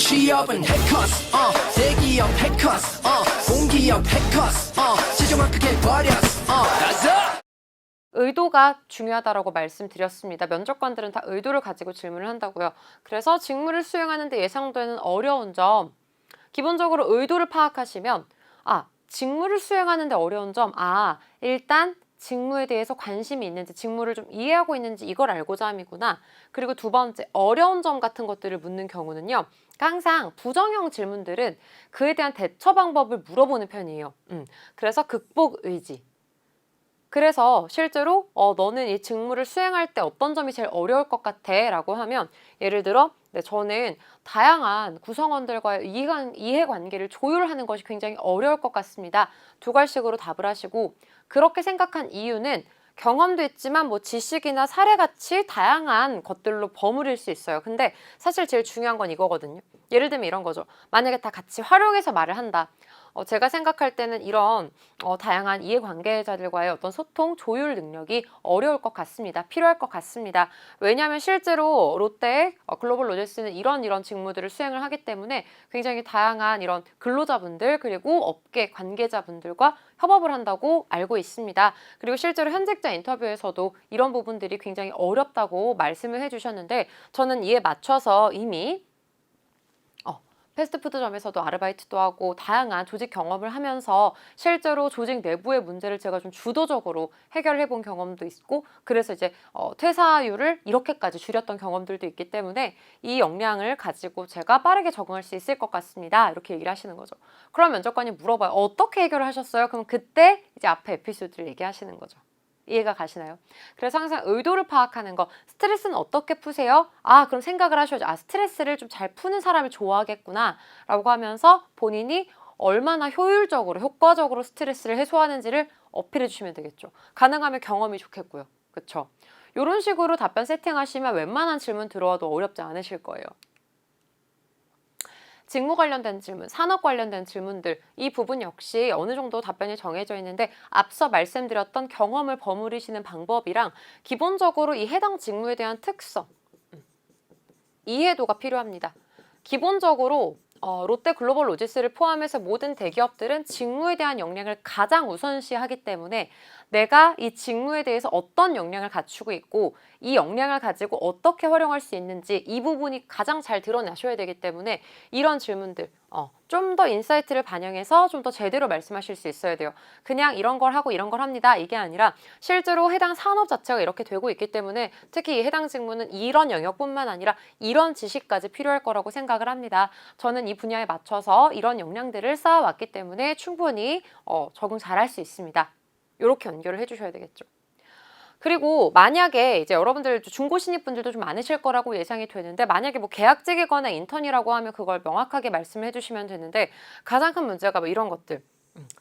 취업은 해커스 대기업 해커스 공기업 해커스 시종을 크게 버렸어 가자. 의도가 중요하다라고 말씀드렸습니다. 면접관들은 다 의도를 가지고 질문을 한다고요. 그래서 직무를 수행하는 데 예상되는 어려운 점, 기본적으로 의도를 파악하시면 직무를 수행하는 데 어려운 점, 일단 직무에 대해서 관심이 있는지, 직무를 좀 이해하고 있는지 이걸 알고자 함이구나. 그리고 두 번째, 어려운 점 같은 것들을 묻는 경우는요. 항상 부정형 질문들은 그에 대한 대처 방법을 물어보는 편이에요. 그래서 극복 의지. 그래서 실제로 너는 이 직무를 수행할 때 어떤 점이 제일 어려울 것 같아? 라고 하면 예를 들어 저는 다양한 구성원들과의 이해관계를 조율하는 것이 굉장히 어려울 것 같습니다. 두 갈식으로 답을 하시고 그렇게 생각한 이유는 경험도 있지만 지식이나 사례같이 다양한 것들로 버무릴 수 있어요. 근데 사실 제일 중요한 건 이거거든요. 예를 들면 이런 거죠. 만약에 다 같이 활용해서 말을 한다. 제가 생각할 때는 이런 다양한 이해관계자들과의 어떤 소통, 조율 능력이 어려울 것 같습니다. 필요할 것 같습니다. 왜냐하면 실제로 롯데 글로벌 로제스는 이런 직무들을 수행을 하기 때문에 굉장히 다양한 이런 근로자분들 그리고 업계 관계자분들과 협업을 한다고 알고 있습니다. 그리고 실제로 현직자 인터뷰에서도 이런 부분들이 굉장히 어렵다고 말씀을 해주셨는데 저는 이에 맞춰서 이미 패스트푸드점에서도 아르바이트도 하고 다양한 조직 경험을 하면서 실제로 조직 내부의 문제를 제가 좀 주도적으로 해결해 본 경험도 있고 그래서 이제 퇴사율을 이렇게까지 줄였던 경험들도 있기 때문에 이 역량을 가지고 제가 빠르게 적응할 수 있을 것 같습니다. 이렇게 얘기를 하시는 거죠. 그럼 면접관이 물어봐요. 어떻게 해결을 하셨어요? 그럼 그때 이제 앞에 에피소드를 얘기하시는 거죠. 이해가 가시나요? 그래서 항상 의도를 파악하는 거, 스트레스는 어떻게 푸세요? 그럼 생각을 하셔야죠. 스트레스를 좀 잘 푸는 사람을 좋아하겠구나 라고 하면서 본인이 얼마나 효율적으로, 효과적으로 스트레스를 해소하는지를 어필해 주시면 되겠죠. 가능하면 경험이 좋겠고요. 그쵸? 이런 식으로 답변 세팅하시면 웬만한 질문 들어와도 어렵지 않으실 거예요. 직무 관련된 질문, 산업 관련된 질문들 이 부분 역시 어느 정도 답변이 정해져 있는데 앞서 말씀드렸던 경험을 버무리시는 방법이랑 기본적으로 이 해당 직무에 대한 특성, 이해도가 필요합니다. 기본적으로 롯데 글로벌 로지스를 포함해서 모든 대기업들은 직무에 대한 역량을 가장 우선시하기 때문에 내가 이 직무에 대해서 어떤 역량을 갖추고 있고 이 역량을 가지고 어떻게 활용할 수 있는지 이 부분이 가장 잘 드러나셔야 되기 때문에 이런 질문들 좀 더 인사이트를 반영해서 좀 더 제대로 말씀하실 수 있어야 돼요. 그냥 이런 걸 하고 이런 걸 합니다. 이게 아니라 실제로 해당 산업 자체가 이렇게 되고 있기 때문에 특히 이 해당 직무는 이런 영역뿐만 아니라 이런 지식까지 필요할 거라고 생각을 합니다. 저는 이 분야에 맞춰서 이런 역량들을 쌓아왔기 때문에 충분히 적응 잘할 수 있습니다. 이렇게 연결을 해주셔야 되겠죠. 그리고 만약에 이제 여러분들 중고 신입분들도 좀 많으실 거라고 예상이 되는데 만약에 계약직이거나 인턴이라고 하면 그걸 명확하게 말씀을 해주시면 되는데 가장 큰 문제가 이런 것들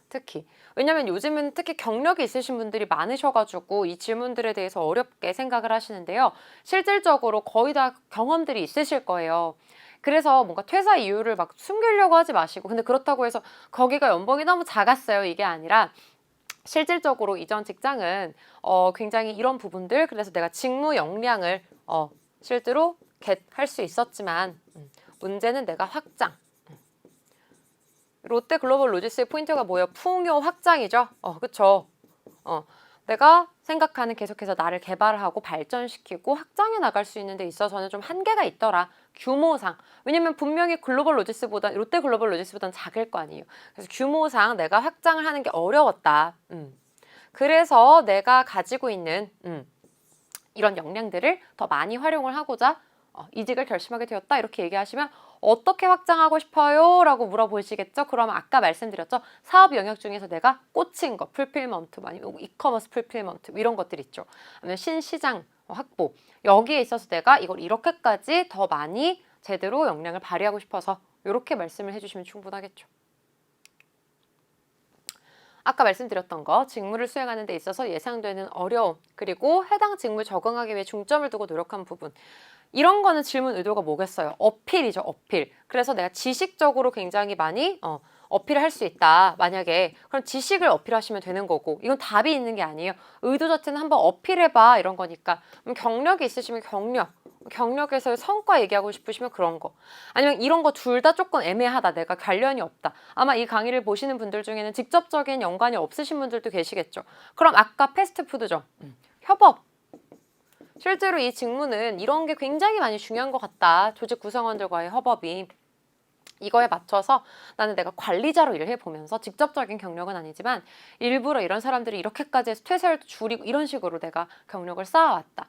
특히 왜냐면 요즘은 특히 경력이 있으신 분들이 많으셔가지고 이 질문들에 대해서 어렵게 생각을 하시는데요. 실질적으로 거의 다 경험들이 있으실 거예요. 그래서 뭔가 퇴사 이유를 숨기려고 하지 마시고 근데 그렇다고 해서 거기가 연봉이 너무 작았어요 이게 아니라 실질적으로 이전 직장은 굉장히 이런 부분들 그래서 내가 직무 역량을 실제로 할 수 있었지만 문제는 내가 확장 롯데 글로벌 로지스의 포인트가 뭐예요? 풍요 확장이죠. 그쵸? 내가 생각하는 계속해서 나를 개발하고 발전시키고 확장해 나갈 수 있는 데 있어서는 좀 한계가 있더라. 규모상. 왜냐면 분명히 롯데 글로벌 로지스보다는 작을 거 아니에요. 그래서 규모상 내가 확장을 하는 게 어려웠다. 그래서 내가 가지고 있는 이런 역량들을 더 많이 활용을 하고자 이직을 결심하게 되었다. 이렇게 얘기하시면 어떻게 확장하고 싶어요? 라고 물어보시겠죠? 그러면 아까 말씀드렸죠? 사업 영역 중에서 내가 꽂힌 거, 풀필먼트, 아니면 이커머스 풀필먼트 이런 것들 있죠. 아니면 신시장 확보. 여기에 있어서 내가 이걸 이렇게까지 더 많이 제대로 역량을 발휘하고 싶어서 이렇게 말씀을 해주시면 충분하겠죠. 아까 말씀드렸던 거 직무를 수행하는 데 있어서 예상되는 어려움 그리고 해당 직무에 적응하기 위해 중점을 두고 노력한 부분 이런 거는 질문 의도가 뭐겠어요? 어필이죠. 어필. 그래서 내가 지식적으로 굉장히 많이 어필을 할 수 있다. 만약에 그럼 지식을 어필하시면 되는 거고 이건 답이 있는 게 아니에요. 의도 자체는 한번 어필해봐 이런 거니까 그럼 경력이 있으시면 경력 경력에서의 성과 얘기하고 싶으시면 그런 거. 아니면 이런 거 둘 다 조금 애매하다. 내가 관련이 없다. 아마 이 강의를 보시는 분들 중에는 직접적인 연관이 없으신 분들도 계시겠죠. 그럼 아까 패스트푸드점, 협업. 실제로 이 직무는 이런 게 굉장히 많이 중요한 것 같다. 조직 구성원들과의 협업이. 이거에 맞춰서 나는 내가 관리자로 일을 해보면서 직접적인 경력은 아니지만 일부러 이런 사람들이 이렇게까지 해서 퇴사율도 줄이고 이런 식으로 내가 경력을 쌓아왔다.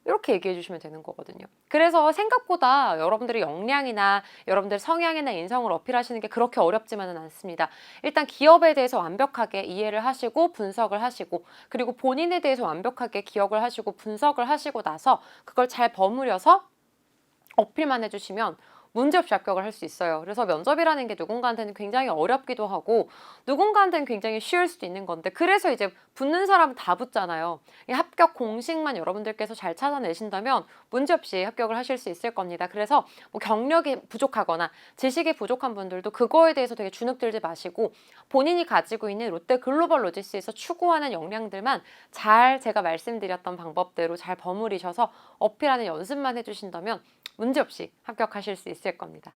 이렇게 얘기해 주시면 되는 거거든요. 그래서 생각보다 여러분들의 역량이나 여러분들의 성향이나 인성을 어필하시는 게 그렇게 어렵지만은 않습니다. 일단 기업에 대해서 완벽하게 이해를 하시고 분석을 하시고 그리고 본인에 대해서 완벽하게 기억을 하시고 분석을 하시고 나서 그걸 잘 버무려서 어필만 해주시면 문제없이 합격을 할 수 있어요. 그래서 면접이라는 게 누군가한테는 굉장히 어렵기도 하고 누군가한테는 굉장히 쉬울 수도 있는 건데 그래서 이제 붙는 사람은 다 붙잖아요. 이 합격 공식만 여러분들께서 잘 찾아내신다면 문제없이 합격을 하실 수 있을 겁니다. 그래서 뭐 경력이 부족하거나 지식이 부족한 분들도 그거에 대해서 되게 주눅들지 마시고 본인이 가지고 있는 롯데 글로벌 로지스에서 추구하는 역량들만 잘 제가 말씀드렸던 방법대로 잘 버무리셔서 어필하는 연습만 해주신다면 문제없이 합격하실 수 있을 겁니다.